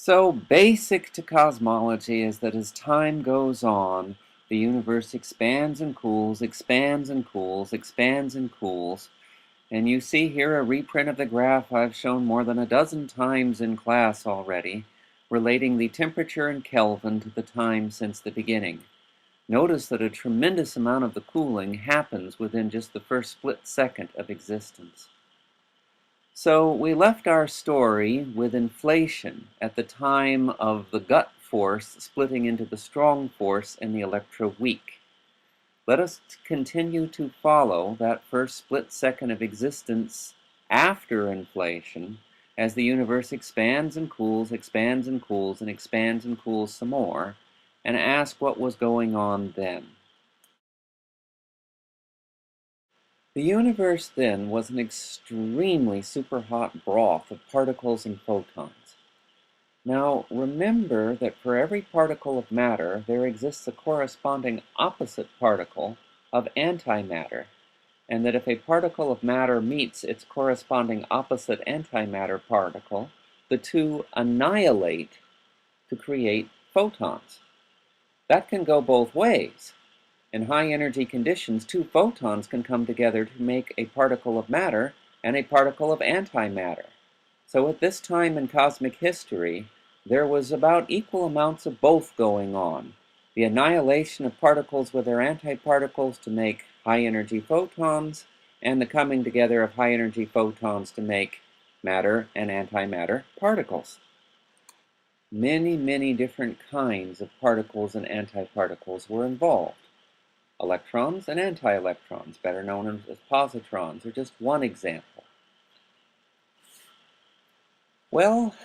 So basic to cosmology is that as time goes on, the universe expands and cools, expands and cools, expands and cools. And you see here a reprint of the graph I've shown more than a dozen times in class already, relating the temperature in Kelvin to the time since the beginning. Notice that a tremendous amount of the cooling happens within just the first split second of existence. So we left our story with inflation at the time of the gut force splitting into the strong force and the electroweak. Let us continue to follow that first split second of existence after inflation as the universe expands and cools, expands and cools, and expands and cools some more, and ask what was going on then. The universe then was an extremely superhot broth of particles and photons. Now remember that for every particle of matter there exists a corresponding opposite particle of antimatter, and that if a particle of matter meets its corresponding opposite antimatter particle, the two annihilate to create photons. That can go both ways. In high energy conditions, two photons can come together to make a particle of matter and a particle of antimatter. So at this time in cosmic history, there was about equal amounts of both going on. The annihilation of particles with their antiparticles to make high energy photons, and the coming together of high energy photons to make matter and antimatter particles. Many different kinds of particles and antiparticles were involved. Electrons and anti-electrons, better known as positrons, are just one example. Well,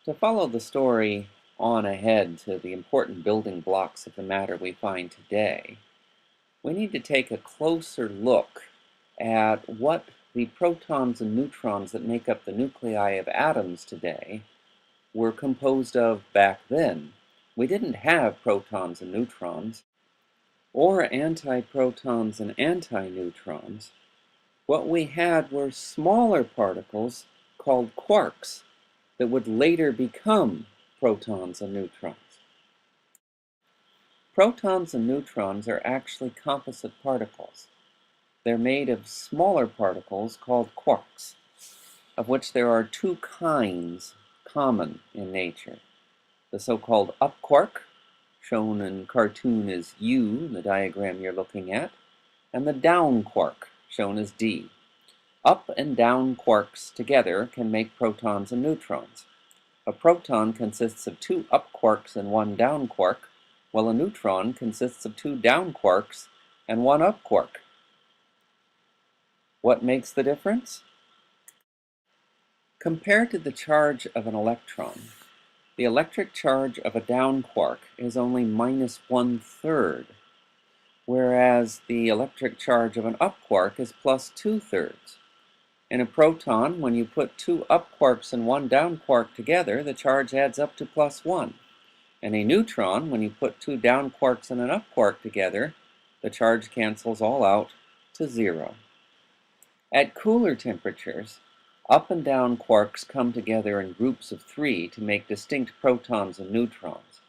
to follow the story on ahead to the important building blocks of the matter we find today, we need to take a closer look at what the protons and neutrons that make up the nuclei of atoms today were composed of back then. We didn't have protons and neutrons, or antiprotons and antineutrons. What we had were smaller particles called quarks that would later become protons and neutrons. Protons and neutrons are actually composite particles. They're made of smaller particles called quarks, of which there are two kinds common in nature. The so-called up quark, shown in cartoon as U, the diagram you're looking at, and the down quark, shown as D. Up and down quarks together can make protons and neutrons. A proton consists of two up quarks and one down quark, while a neutron consists of two down quarks and one up quark. What makes the difference? Compared to the charge of an electron, the electric charge of a down quark is only -1/3, whereas the electric charge of an up quark is +2/3. In a proton, when you put two up quarks and one down quark together, the charge adds up to +1. In a neutron, when you put two down quarks and an up quark together, the charge cancels all out to 0. At cooler temperatures, up and down quarks come together in groups of 3 to make distinct protons and neutrons.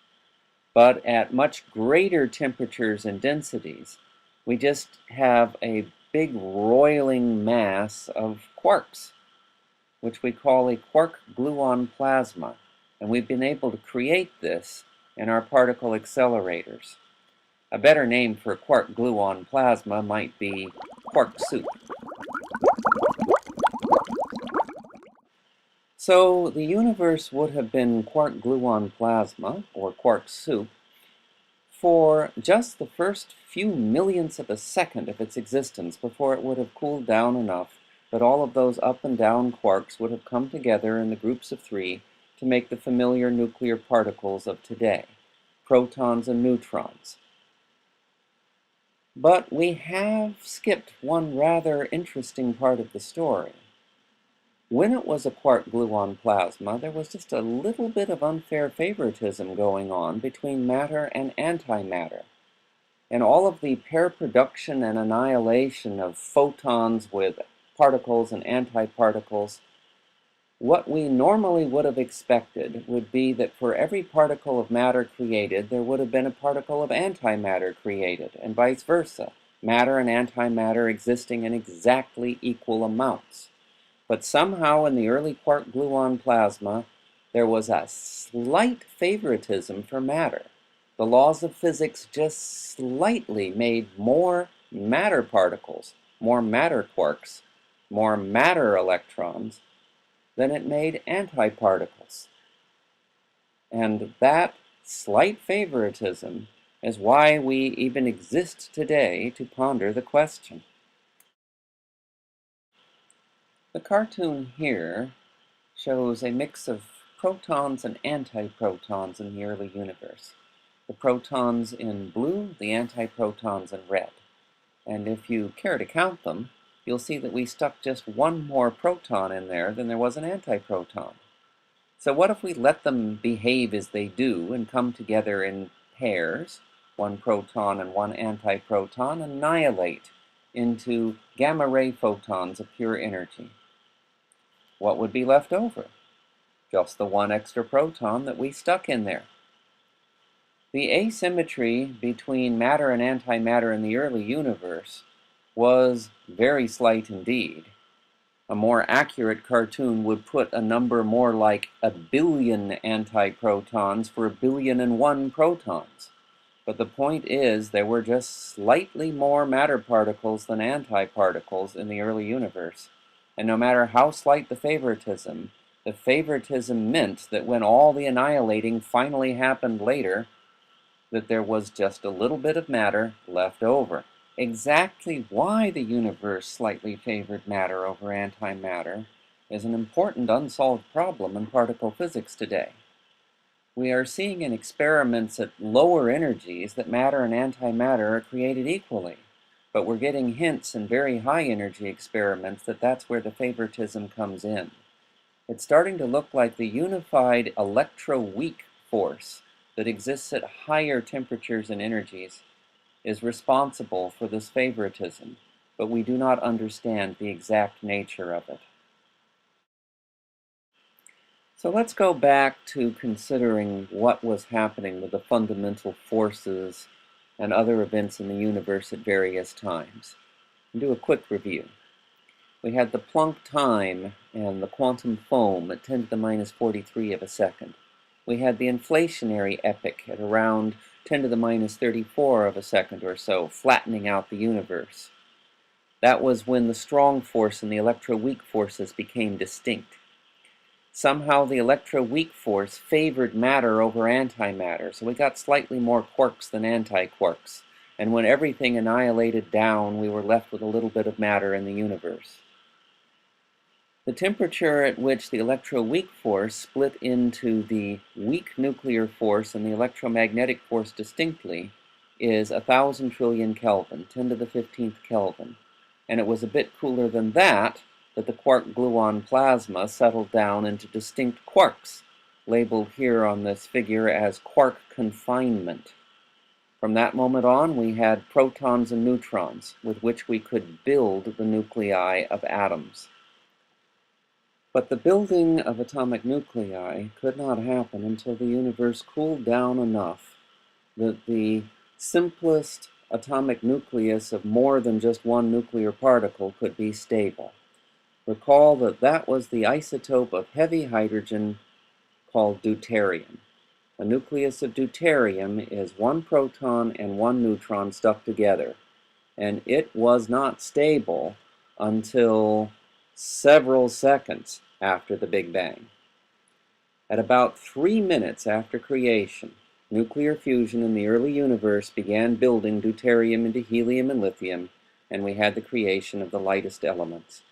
But at much greater temperatures and densities, we just have a big roiling mass of quarks, which we call a quark-gluon plasma. And we've been able to create this in our particle accelerators. A better name for quark-gluon plasma might be quark soup. So the universe would have been quark-gluon plasma, or quark soup, for just the first few millionths of a second of its existence before it would have cooled down enough that all of those up and down quarks would have come together in the groups of 3 to make the familiar nuclear particles of today, protons and neutrons. But we have skipped one rather interesting part of the story. When it was a quark-gluon plasma, there was just a little bit of unfair favoritism going on between matter and antimatter. And all of the pair production and annihilation of photons with particles and antiparticles What we normally would have expected would be that for every particle of matter created, there would have been a particle of antimatter created, and vice versa, matter and antimatter existing in exactly equal amounts. But somehow in the early quark-gluon plasma, there was a slight favoritism for matter. The laws of physics just slightly made more matter particles, more matter quarks, more matter electrons than it made antiparticles. And that slight favoritism is why we even exist today to ponder the question. The cartoon here shows a mix of protons and antiprotons in the early universe. The protons in blue, the antiprotons in red. And if you care to count them, you'll see that we stuck just one more proton in there than there was an antiproton. So what if we let them behave as they do and come together in pairs, one proton and one antiproton, annihilate into gamma ray photons of pure energy? What would be left over? Just the one extra proton that we stuck in there. The asymmetry between matter and antimatter in the early universe was very slight indeed. A more accurate cartoon would put a number more like 1 billion antiprotons for 1,000,001 protons. But the point is, there were just slightly more matter particles than antiparticles in the early universe. And no matter how slight the favoritism meant that when all the annihilating finally happened later, that there was just a little bit of matter left over. Exactly why the universe slightly favored matter over antimatter is an important unsolved problem in particle physics today. We are seeing in experiments at lower energies that matter and antimatter are created equally, but we're getting hints in very high energy experiments that that's where the favoritism comes in. It's starting to look like the unified electroweak force that exists at higher temperatures and energies is responsible for this favoritism, but we do not understand the exact nature of it. So let's go back to considering what was happening with the fundamental forces and other events in the universe at various times. And do a quick review. We had the Planck time and the quantum foam at 10 to the minus 43 of a second. We had the inflationary epoch at around 10 to the minus 34 of a second or so, flattening out the universe. That was when the strong force and the electroweak forces became distinct. Somehow the electroweak force favored matter over antimatter, so we got slightly more quarks than antiquarks. And when everything annihilated down, we were left with a little bit of matter in the universe. The temperature at which the electroweak force split into the weak nuclear force and the electromagnetic force distinctly is 1,000 trillion Kelvin, 10 to the 15th Kelvin. And it was a bit cooler than that the quark-gluon plasma settled down into distinct quarks, labeled here on this figure as quark confinement. From that moment on, we had protons and neutrons, with which we could build the nuclei of atoms. But the building of atomic nuclei could not happen until the universe cooled down enough that the simplest atomic nucleus of more than just one nuclear particle could be stable. Recall that that was the isotope of heavy hydrogen called deuterium. A nucleus of deuterium is one proton and one neutron stuck together, and it was not stable until several seconds after the Big Bang. At about 3 minutes after creation, nuclear fusion in the early universe began building deuterium into helium and lithium, and we had the creation of the lightest elements.